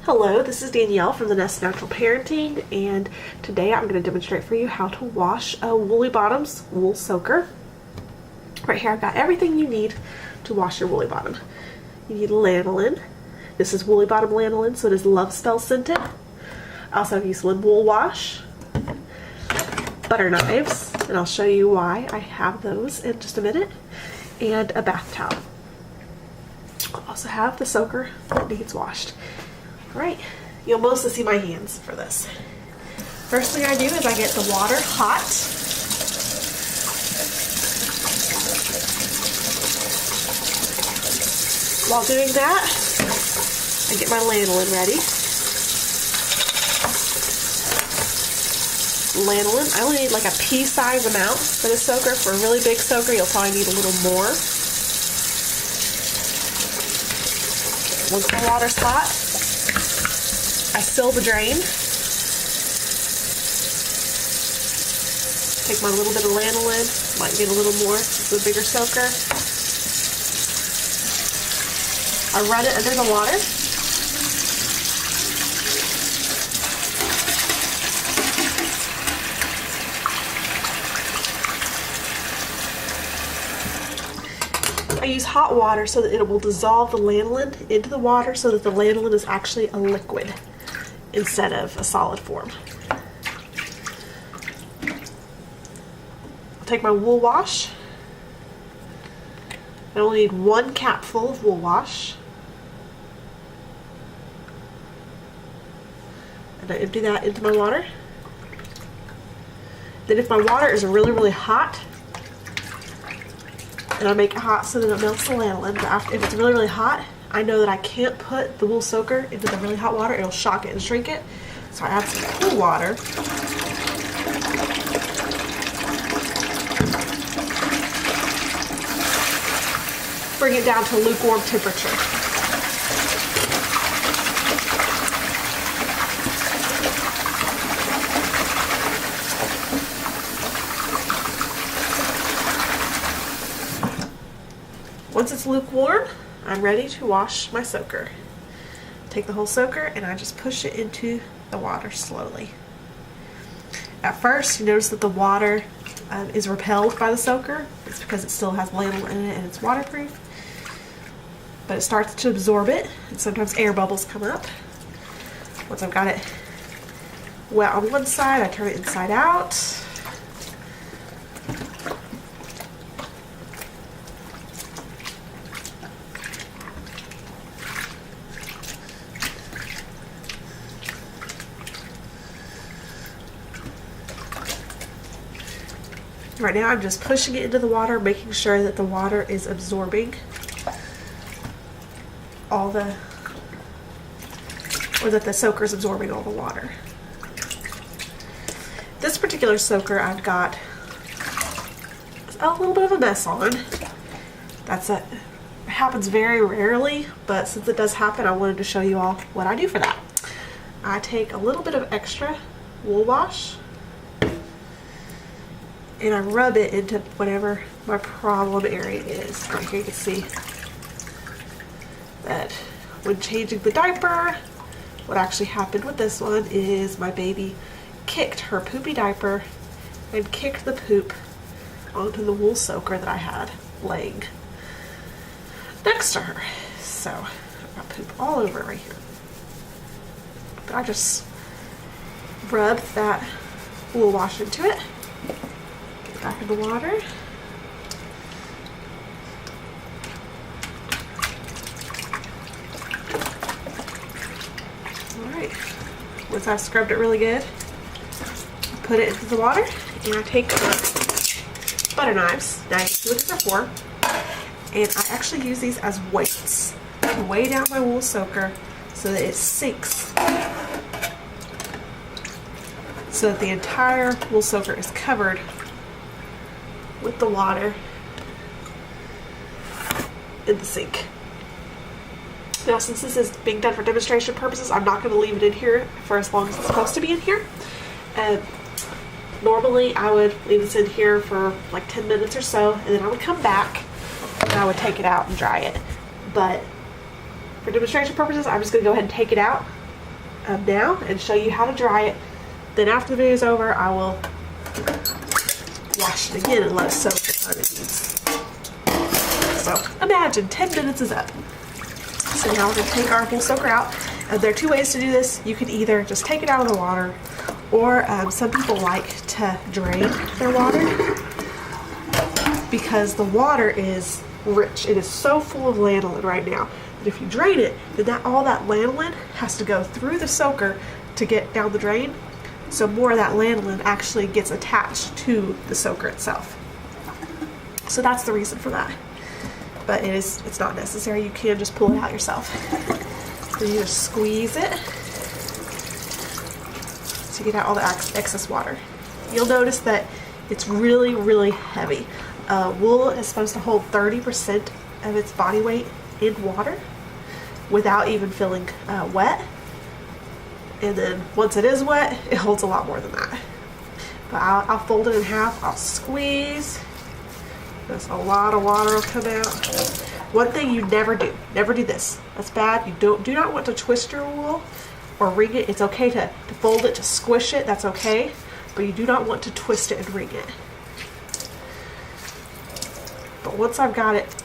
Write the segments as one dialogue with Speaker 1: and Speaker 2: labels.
Speaker 1: Hello, this is Danielle from the Nest Natural Parenting, and today I'm going to demonstrate for you how to wash a Woollybottoms wool soaker. Right here I've got everything you need to wash your Woollybottom. You need lanolin. This is Woollybottom lanolin, so it is love spell scented. I also have used wool wash, butter knives, and I'll show you why I have those in just a minute, and a bath towel. I also have the soaker that needs washed. Alright, you'll mostly see my hands for this. First thing I do is I get the water hot. While doing that, I get my lanolin ready. Lanolin, I only need like a pea-size amount for this soaker. For a really big soaker, you'll probably need a little more. Once the water's hot, I seal the drain. Take my little bit of lanolin, might get a little more, it's a bigger soaker. I run it under the water. I use hot water so that it will dissolve the lanolin into the water so that the lanolin is actually a liquid instead of a solid form. I'll take my wool wash. I only need 1 capful of wool wash. And I empty that into my water. Then if my water is really, really hot, and I make it hot so that it melts the lanolin, but if it's really, really hot, I know that I can't put the wool soaker into the really hot water. It'll shock it and shrink it. So I add some cool water. Bring it down to lukewarm temperature. Once it's lukewarm, I'm ready to wash my soaker. Take the whole soaker and I just push it into the water slowly. At first, you notice that the water is repelled by the soaker. It's because it still has lanolin in it and it's waterproof. But it starts to absorb it, and sometimes air bubbles come up. Once I've got it wet on one side, I turn it inside out. Right now I'm just pushing it into the water, making sure that the water is absorbing all the, or that the soaker is absorbing all the water. This particular soaker I've got a little bit of a mess on. It happens very rarely, but since it does happen, I wanted to show you all what I do for that. I take a little bit of extra wool wash and I rub it into whatever my problem area is. Right here you can see that when changing the diaper, what actually happened with this one is my baby kicked her poopy diaper and kicked the poop onto the wool soaker that I had laying next to her. So I've got poop all over right here. But I just rubbed that wool wash into it. Back in the water. Alright, once I've scrubbed it really good, put it into the water, and I take butter knives. Now you can see what these are for. And I actually use these as weights. I weigh down my wool soaker so that it sinks, so that the entire wool soaker is covered with the water in the sink. Now, since this is being done for demonstration purposes, I'm not going to leave it in here for as long as it's supposed to be in here. Normally, I would leave this in here for like 10 minutes or so, and then I would come back and I would take it out and dry it. But for demonstration purposes, I'm just going to go ahead and take it out now and show you how to dry it. Then after the video is over, I will wash it again and let it soak the time it needs. So imagine 10 minutes is up. So now we're going to take our wool soaker out. There are two ways to do this. You can either just take it out of the water, or some people like to drain their water because the water is rich. It is so full of lanolin right now that if you drain it, then all that lanolin has to go through the soaker to get down the drain. So more of that lanolin actually gets attached to the soaker itself. So that's the reason for that. But it's not necessary. You can just pull it out yourself. Then you just squeeze it to get out all the excess water. You'll notice that it's really, really heavy. Wool is supposed to hold 30% of its body weight in water without even feeling wet. And then once it is wet, it holds a lot more than that. But I'll fold it in half. I'll squeeze. There's a lot of water will come out. One thing you never do this. That's bad. You do not want to twist your wool or wring it. It's okay to fold it, to squish it. That's okay. But you do not want to twist it and wring it. But once I've got it,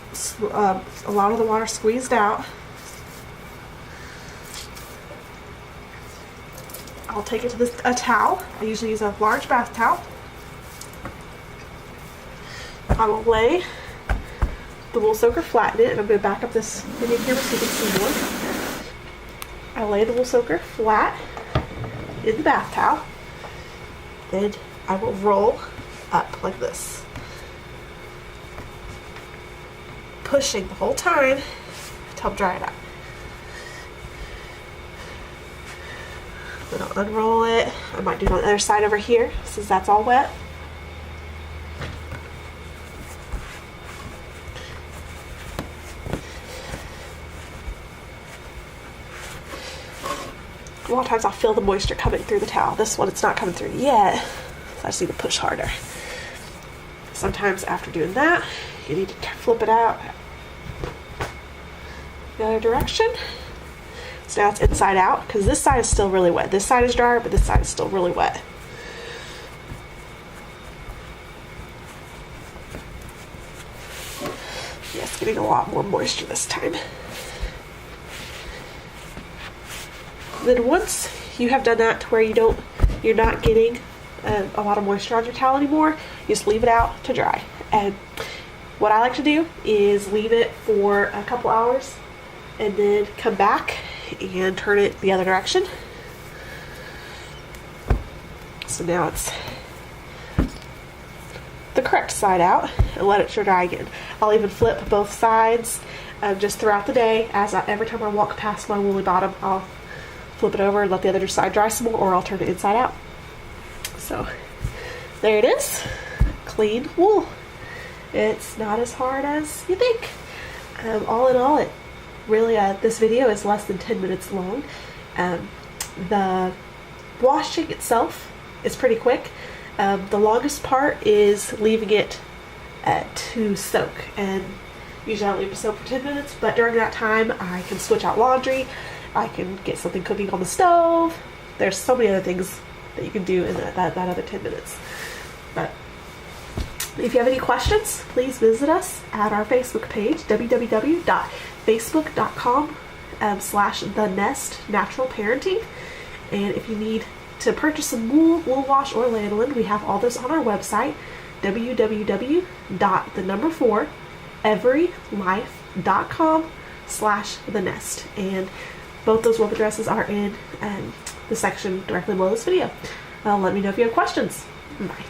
Speaker 1: a lot of the water squeezed out, I'll take it to a towel. I usually use a large bath towel. I will lay the wool soaker flat in it, and I'm going to back up this video camera so you can see more. I lay the wool soaker flat in the bath towel. Then I will roll up like this, pushing the whole time to help dry it out. Then I'll unroll it. I might do it on the other side over here since that's all wet. A lot of times I'll feel the moisture coming through the towel. This one, it's not coming through yet, so I just need to push harder. Sometimes after doing that, you need to flip it out the other direction. So now it's inside out, because this side is still really wet. This side is drier, but this side is still really wet. Yes, getting a lot more moisture this time. Then once you have done that to where you're not getting a lot of moisture on your towel anymore, you just leave it out to dry. And what I like to do is leave it for a couple hours and then come back and turn it the other direction. So now it's the correct side out, and let it dry again. I'll even flip both sides just throughout the day. Every time I walk past my woolly bottom, I'll flip it over and let the other side dry some more, or I'll turn it inside out. So there it is, clean wool. It's not as hard as you think. All in all, this video is less than 10 minutes long. The washing itself is pretty quick. The longest part is leaving it to soak, and usually I leave it to soak for 10 minutes, but during that time I can switch out laundry, I can get something cooking on the stove. There's so many other things that you can do in that other 10 minutes. But if you have any questions, please visit us at our Facebook page, www.facebook.com/thenestnaturalparenting. And if you need to purchase some wool wash, or lanolin, we have all this on our website, www.everylife.com/thenest. And both those web addresses are in the section directly below this video. Let me know if you have questions. Bye.